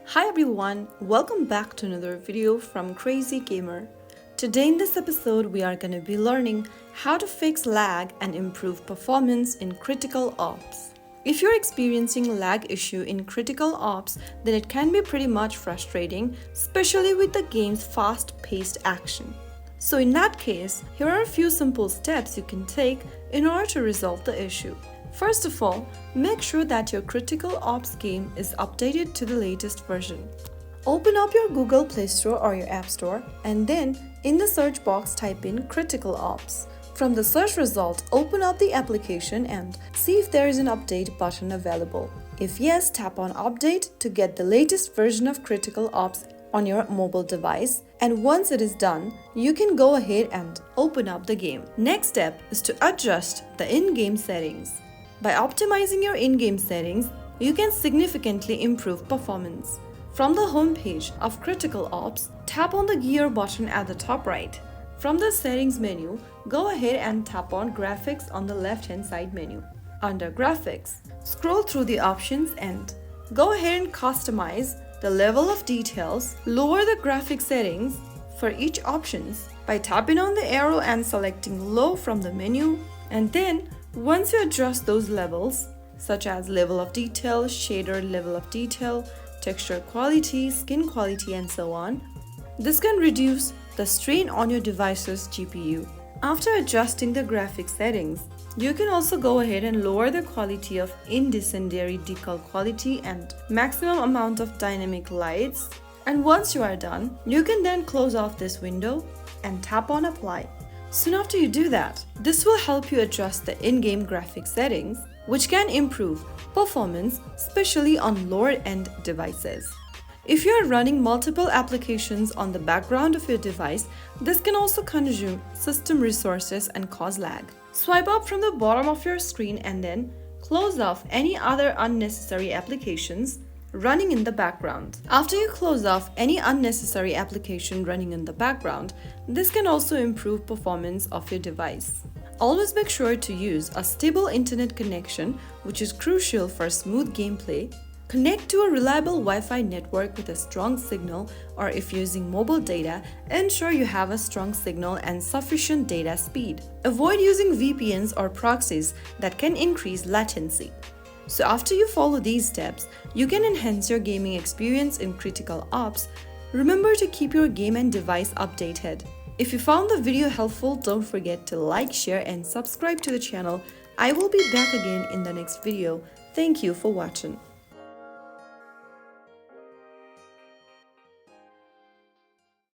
Hi everyone, welcome back to another video from Crazy Gamer. Today in this episode we are going to be learning how to fix lag and improve performance in critical ops. If you're experiencing lag issue in critical ops, then it can be pretty much frustrating, especially with the game's fast-paced action. So in that case, here are a few simple steps you can take in order to resolve the issue. First of all, make sure that your critical ops game is updated to the latest version. Open up your Google Play Store or your App Store and then in the search box type in critical ops. From the search result, open up the application and see if there is an update button available. If yes, tap on update to get the latest version of critical ops on your mobile device, and once it is done, you can go ahead and open up the game. Next step is to adjust the in-game settings. By optimizing your in-game settings, you can significantly improve performance. From the home page of Critical Ops, tap on the gear button at the top right. From the settings menu, go ahead and tap on Graphics on the left-hand side menu. Under Graphics, scroll through the options and go ahead and customize the level of details. Lower the graphic settings for each options by tapping on the arrow and selecting Low from the menu, and then once you adjust those levels, such as level of detail, shader level of detail, texture quality, skin quality, and so on, this can reduce the strain on your device's GPU. After adjusting the graphic settings, you can also go ahead and lower the quality of incendiary decal quality and maximum amount of dynamic lights. And once you are done, you can then close off this window and tap on Apply. Soon after you do that, this will help you adjust the in-game graphic settings, which can improve performance, especially on lower-end devices. If you are running multiple applications on the background of your device, this can also consume system resources and cause lag. Swipe up from the bottom of your screen and then close off any other unnecessary applications running in the background. After you close off any unnecessary application running in the background, this can also improve performance of your device. Always make sure to use a stable internet connection, which is crucial for smooth gameplay. Connect to a reliable Wi-Fi network with a strong signal, or if using mobile data, ensure you have a strong signal and sufficient data speed. Avoid using VPNs or proxies that can increase latency. So after you follow these steps, you can enhance your gaming experience in critical ops. Remember to keep your game and device updated. If you found the video helpful, don't forget to like, share, and subscribe to the channel. I will be back again in the next video. Thank you for watching.